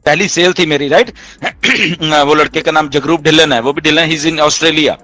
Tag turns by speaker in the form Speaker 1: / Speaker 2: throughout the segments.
Speaker 1: पहली सेल थी मेरी, राइट। वो लड़के का नाम जगरूप ढिल्लन है, वो भी Dhillon, he is in Australia.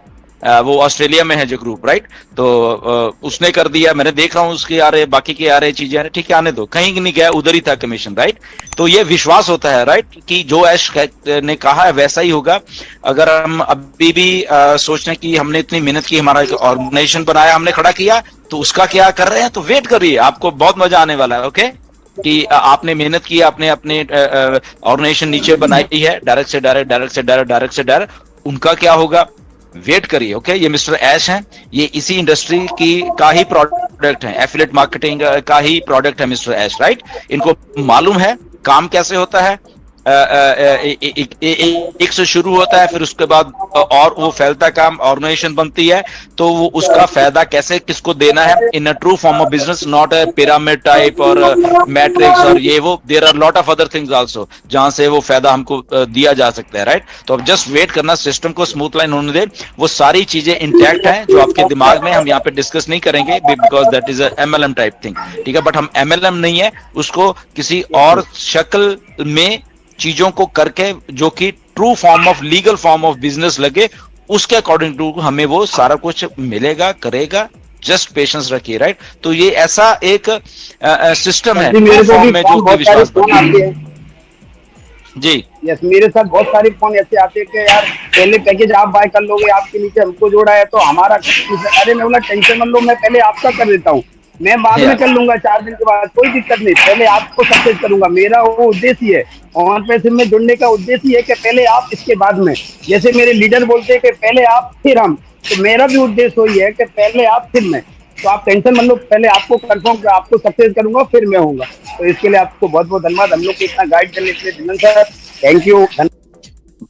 Speaker 1: वो ऑस्ट्रेलिया में है जगरूप, राइट। तो उसने कर दिया, मैंने देख रहा हूँ उसके आ रहे, बाकी के आ रहे चीजें आ रहे, ठीक है आने दो, कहीं नहीं गया, उधर ही था कमीशन, राइट। तो ये विश्वास होता है, राइट, कि जो ऐश ने कहा है वैसा ही होगा। अगर हम अभी भी सोच रहे हैं कि हमने इतनी मेहनत की, हमारा एक ऑर्गेनाइजेशन बनाया, हमने खड़ा किया, तो उसका क्या कर रहे हैं, तो वेट करिए, आपको बहुत मजा आने वाला है। ओके, कि आपने मेहनत की, आपने अपने ऑर्गेनाइजेशन नीचे बनाई है, डायरेक्ट से डायरेक्ट, डायरेक्ट से डायरेक्ट, डायरेक्ट से डायरेक्ट, उनका क्या होगा, वेट करिए। ओके, ये मिस्टर ऐश हैं, ये इसी इंडस्ट्री की का ही प्रोडक्ट है, एफिलिएट मार्केटिंग का ही प्रोडक्ट है मिस्टर ऐश, राइट। इनको मालूम है काम कैसे होता है, एक से शुरू होता है, फिर उसके बाद और वो फैलता काम, ऑर्गेनाइजेशन बनती है, तो वो उसका फायदा कैसे किसको देना है, in a true form of business, not a pyramid type और मैट्रिक्स और ये वो, there are lot of other things also जहां से वो फायदा हमको दिया जा सकता है, राइट। तो अब जस्ट वेट करना, सिस्टम को स्मूथ लाइन होने दे, वो सारी चीजें इंटैक्ट हैं जो आपके दिमाग में, हम यहाँ पे डिस्कस नहीं करेंगे because that is MLM type thing, ठीक है। बट हम एमएलएम नहीं है, उसको किसी और शक्ल में चीजों को करके जो कि true form of, legal form of business लगे, उसके अकॉर्डिंग टू हमें वो सारा कुछ मिलेगा, करेगा। जस्ट पेशेंस रखिए, राइट। तो ये ऐसा एक सिस्टम है फॉर्म में जो कि विश्वास जी।
Speaker 2: यस, मेरे साथ बहुत सारे फोन ऐसे आते हैं कि यार पहले पैकेज आप बाय कर लोगे, आपके नीचे हमको जोड़ा है तो हमारा, अरे मैं बोला टेंशन मत लो, मैं पहले आपका कर देता हूँ, मैं बाद में कर लूंगा 4 दिन के बाद, कोई दिक्कत नहीं, पहले आपको सक्सेस करूंगा। मेरा वो उद्देश्य है, ऑन पैसे में जुड़ने का उद्देश्य है कि पहले आप, इसके बाद में। जैसे मेरे लीडर बोलते हैं कि पहले आप फिर हम, तो मेरा भी उद्देश्य वही है कि पहले आप फिर मैं। तो आप टेंशन मत लो, पहले आपको कंफर्म, आपको सक्सेस करूंगा, फिर मैं होऊंगा। तो इसके लिए आपको बहुत बहुत धन्यवाद, हम लोग को इतना गाइड करने के लिए ढिल्लन सर, थैंक यू।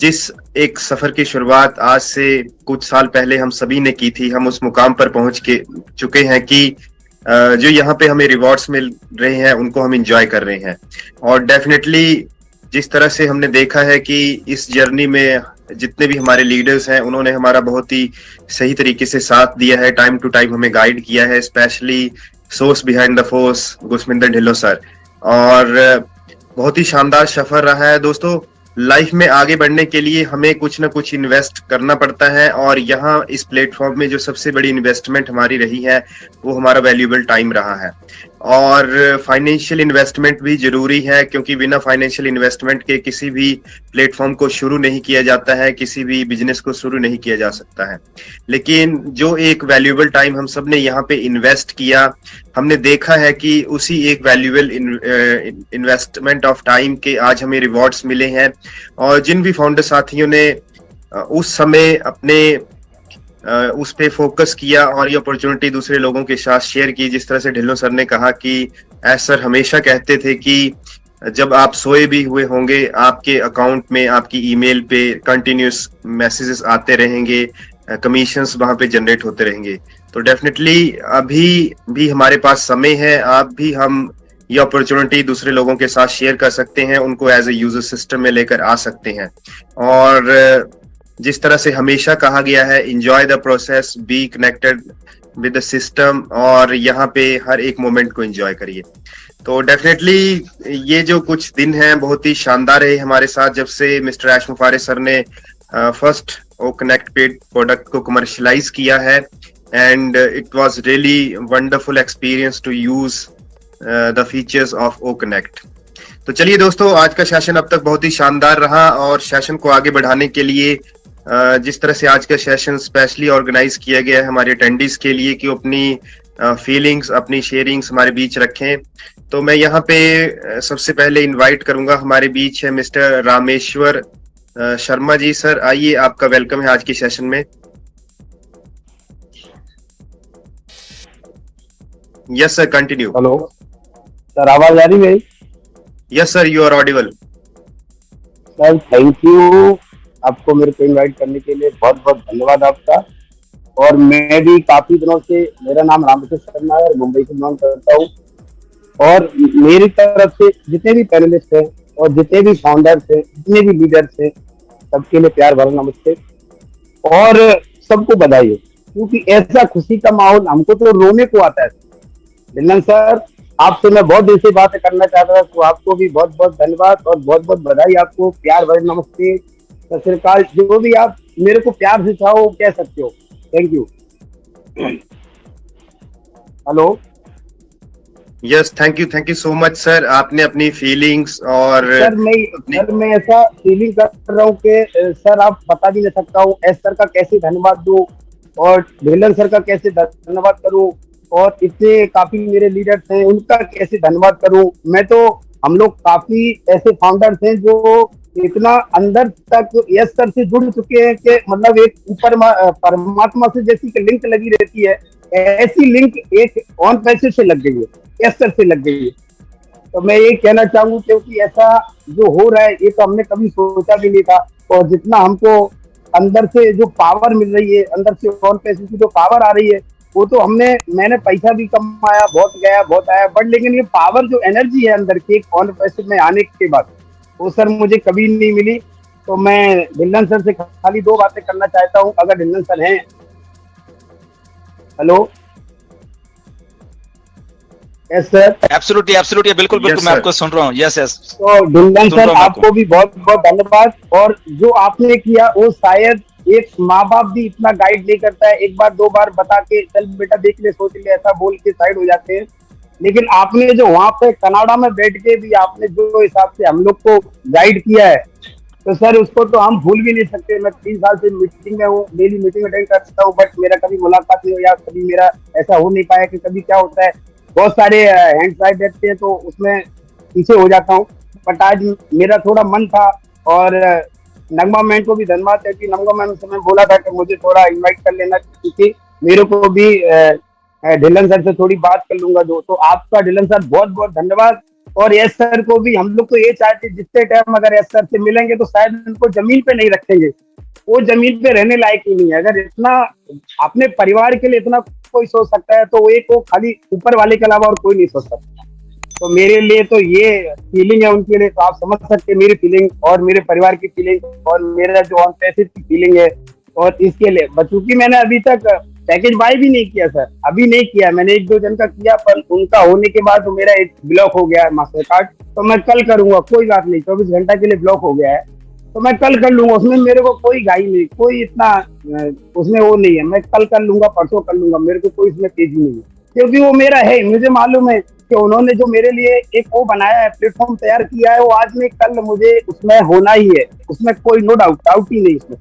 Speaker 3: जिस एक सफर की शुरुआत आज से कुछ साल पहले हम सभी ने की थी, हम उस मुकाम पर पहुंच के चुके हैं कि जो यहाँ पे हमें रिवॉर्ड्स मिल रहे हैं उनको हम एंजॉय कर रहे हैं। और डेफिनेटली जिस तरह से हमने देखा है कि इस जर्नी में जितने भी हमारे लीडर्स हैं उन्होंने हमारा बहुत ही सही तरीके से साथ दिया है, टाइम टू टाइम हमें गाइड किया है, specially source behind the force Gursaminder Dhillon sir. और बहुत ही शानदार सफर रहा है दोस्तों। लाइफ में आगे बढ़ने के लिए हमें कुछ ना कुछ इन्वेस्ट करना पड़ता है, और यहाँ इस प्लेटफॉर्म में जो सबसे बड़ी इन्वेस्टमेंट हमारी रही है वो हमारा वैल्यूएबल टाइम रहा है। और फाइनेंशियल इन्वेस्टमेंट भी जरूरी है, क्योंकि बिना फाइनेंशियल इन्वेस्टमेंट के किसी भी प्लेटफॉर्म को शुरू नहीं किया जाता है, किसी भी बिजनेस को शुरू नहीं किया जा सकता है। लेकिन जो एक वैल्यूएबल टाइम हम सब ने यहाँ पे इन्वेस्ट किया, हमने देखा है कि उसी एक वैल्यूएबल इन्वेस्टमेंट ऑफ टाइम के आज हमें रिवॉर्ड्स मिले हैं। और जिन भी फाउंडर साथियों ने उस समय अपने उस पे फोकस किया और ये अपॉर्चुनिटी दूसरे लोगों के साथ शेयर की, जिस तरह से ढिल्लों सर ने कहा कि सर हमेशा कहते थे कि जब आप सोए भी हुए होंगे आपके अकाउंट में, आपकी ईमेल पे कंटिन्यूस मैसेजेस आते रहेंगे, कमीशंस वहां पे जनरेट होते रहेंगे। तो डेफिनेटली अभी भी हमारे पास समय है, आप भी हम ये अपॉर्चुनिटी दूसरे लोगों के साथ शेयर कर सकते हैं, उनको एज ए यूजर सिस्टम में लेकर आ सकते हैं। और जिस तरह से हमेशा कहा गया है, enjoy the process, be connected with the system, और यहाँ पे हर एक मोमेंट को एंजॉय करिए। तो डेफिनेटली ये जो कुछ दिन हैं बहुत ही शानदार रहे हमारे साथ, जब से मिस्टर ऐश मुफारे सर ने first O connect paid product को कमर्शलाइज किया है, and it was really wonderful experience to use the features of O connect. तो चलिए दोस्तों, आज का सेशन अब तक बहुत ही शानदार रहा, और सेशन को आगे बढ़ाने के लिए जिस तरह से आज का सेशन स्पेशली ऑर्गेनाइज किया गया है हमारे अटेंडीज के लिए कि अपनी फीलिंग्स, अपनी शेयरिंग्स हमारे बीच रखें, तो मैं यहाँ पे सबसे पहले इनवाइट करूंगा, हमारे बीच है मिस्टर रामेश्वर शर्मा जी। सर आइए, आपका वेलकम है आज की सेशन में। Yes sir, continue.
Speaker 2: Hello sir, आवाज आ रही है?
Speaker 3: Yes sir, you are audible.
Speaker 2: Sir thank you, आपको मेरे को इनवाइट करने के लिए बहुत बहुत धन्यवाद आपका। और मैं भी काफी दिनों से, मेरा नाम रामेश्वर शर्मा है, मुंबई से बिलोंग करता हूँ, और मेरी तरफ से जितने भी पैनलिस्ट हैं और जितने भी फाउंडर्स हैं, जितने भी लीडर्स हैं, सबके लिए प्यार भरा नमस्ते और सबको बधाई हो, क्योंकि ऐसा खुशी का माहौल हमको तो रोने को आता है। ढिल्लन सर, आपसे मैं बहुत दिन से बातें करना चाहता था, तो आपको भी बहुत बहुत धन्यवाद और बहुत बहुत बधाई, आपको प्यार भरे नमस्ते, सत श्री अकाल, जो भी आप मेरे को प्यार से चाहो कह सकते हो। Thank you. Hello.
Speaker 3: Yes, thank you so much sir. आपने अपनी फीलिंग्स और
Speaker 2: सर मैं ऐसा फीलिंग कर रहा हूँ कि सर आप बता भी नहीं सकता हूँ, एस सर का कैसे धन्यवाद दूं और ढिल्लन सर का कैसे धन्यवाद करूं और इतने काफी मेरे लीडर्स हैं उनका कैसे धन्यवाद करूं। मैं तो हम लोग काफी ऐसे फाउंडर्स हैं जो इतना अंदर तक यस सर से जुड़ चुके हैं कि मतलब एक ऊपर परमात्मा से जैसी लिंक लगी रहती है, ऐसी लिंक एक ऑन पैसे से लग गई है, यस सर से लग गई है। तो मैं ये कहना चाहूंगा क्योंकि ऐसा जो हो रहा है ये तो हमने कभी सोचा भी नहीं था, और जितना हमको अंदर से जो पावर मिल रही है, अंदर से ऑन पैसे की जो पावर आ रही है, वो तो मैंने पैसा भी कमाया, बहुत गया बहुत आया, बट लेकिन ये पावर जो एनर्जी है अंदर की ऑन पैसे में आने के बाद, वो सर मुझे कभी नहीं मिली। तो मैं ढिल्लन सर से खाली दो बातें करना चाहता हूँ, अगर ढिल्लन सर हैं। हेलो। Yes sir.
Speaker 1: एब्सोल्युटली बिल्कुल
Speaker 3: Yes,
Speaker 1: मैं
Speaker 3: sir.
Speaker 1: आपको सुन रहा हूँ। यस
Speaker 2: तो ढिल्लन
Speaker 1: सुन
Speaker 2: सर
Speaker 1: रहा हूँ
Speaker 2: आपको भी बहुत बहुत धन्यवाद, और जो आपने किया वो शायद एक माँ बाप भी इतना गाइड नहीं करता है, एक बार दो बार बता के चल बेटा देख ले सोच ले ऐसा बोल के साइड हो जाते हैं, लेकिन आपने जो वहाँ पे कनाडा में बैठ के भी आपने जो हिसाब से हम लोग को गाइड किया है, तो सर उसको तो हम भूल भी नहीं सकते। मैं 3 साल से मीटिंग में हूँ, डेली मीटिंग अटेंड करता हूँ, बट मेरा कभी मुलाकात नहीं हुई या कभी मेरा ऐसा हो नहीं पाया कि कभी क्या होता है बहुत सारे हैंड साइड रहते हैं तो उसमें पीछे हो जाता हूँ, बट आज मेरा थोड़ा मन था। और नगमा मैम को भी धन्यवाद है कि नगमा मैम से मैं बोला था कि मुझे थोड़ा इनवाइट कर लेना, क्योंकि मेरे को भी ढिल्लन सर से थोड़ी बात कर लूंगा जो, तो आपका ढिल्लन सर बहुत बहुत धन्यवाद। और एस सर को भी हम लोग तो ये चाहते जितने टाइम अगर एस सर से मिलेंगे तो शायद उनको जमीन पे नहीं रखेंगे, वो जमीन पे रहने लायक ही नहीं है। अगर इतना अपने परिवार के लिए इतना कोई सोच सकता है तो वो एक को खाली ऊपर वाले के अलावा और कोई नहीं सोच सकता। तो मेरे लिए तो ये फीलिंग है उनके लिए, तो आप समझ सकते हैं मेरी फीलिंग और मेरे परिवार की फीलिंग और मेरा जो ऑन पैसे की फीलिंग है। और इसके लिए चूंकि मैंने अभी तक पैकेज बाय भी नहीं किया सर, अभी नहीं किया, मैंने 1-2 जन का किया, पर उनका होने के बाद तो मेरा एक ब्लॉक हो गया है मास्टर कार्ड, तो मैं कल करूंगा, कोई बात नहीं, 24 घंटा के लिए ब्लॉक हो गया है तो मैं कल कर लूंगा, उसमें मेरे को कोई गाई नहीं, कोई इतना उसमें वो नहीं है, मैं कल कर लूंगा, परसों कर लूंगा, मेरे को कोई इसमें तेजी नहीं है, क्योंकि वो मेरा है, मुझे मालूम है कि उन्होंने जो मेरे लिए एक वो बनाया है, प्लेटफॉर्म तैयार किया है, वो आज में कल मुझे उसमें होना ही है, उसमें कोई नो डाउट ही नहीं इसमें।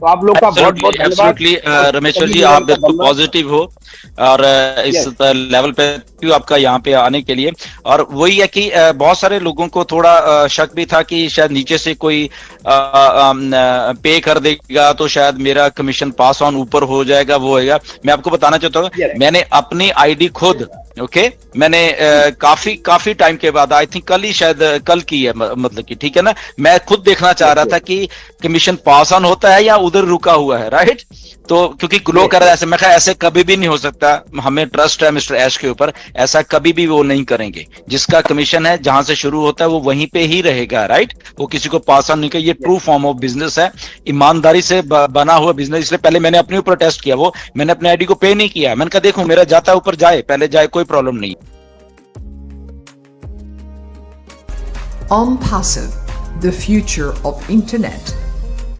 Speaker 2: तो आप लोग का बहुत बहुत धन्यवाद
Speaker 1: रमेश्वर जी, आप बिल्कुल पॉजिटिव हो और इस लेवल पे आपका यहाँ पे आने के लिए। और वही है कि बहुत सारे लोगों को थोड़ा शक भी था कि शायद नीचे से कोई पे कर देगा तो शायद मेरा कमीशन पास ऑन ऊपर हो जाएगा, वो होगा। मैं आपको बताना चाहता हूँ, मैंने अपनी आईडी खुद मैंने काफी टाइम के बाद, आई थिंक कल ही शायद कल की है, मतलब कि ठीक है ना, मैं खुद देखना चाह रहा था कि कमीशन पास ऑन होता है या उधर रुका हुआ है, राइट। तो क्योंकि ग्लो कर रहा है ऐसे, मैं कहा ऐसे कभी भी नहीं हो सकता, हमें ट्रस्ट है मिस्टर ऐश के ऊपर, ऐसा कभी भी वो नहीं करेंगे। जिसका कमीशन है जहां से शुरू होता है वो वहीं पे ही रहेगा, राइट, वो किसी को पास ऑन नहीं कर। ये ट्रू फॉर्म ऑफ बिजनेस है, ईमानदारी से बना हुआ बिजनेस। इसलिए पहले मैंने अपने ऊपर टेस्ट किया, वो मैंने अपने आईडी को पे नहीं किया, मैंने कहा देखो मेरा जाता ऊपर जाए, पहले जाए, कोई प्रॉब्लम नहीं।
Speaker 4: OnPassive, the future of internet.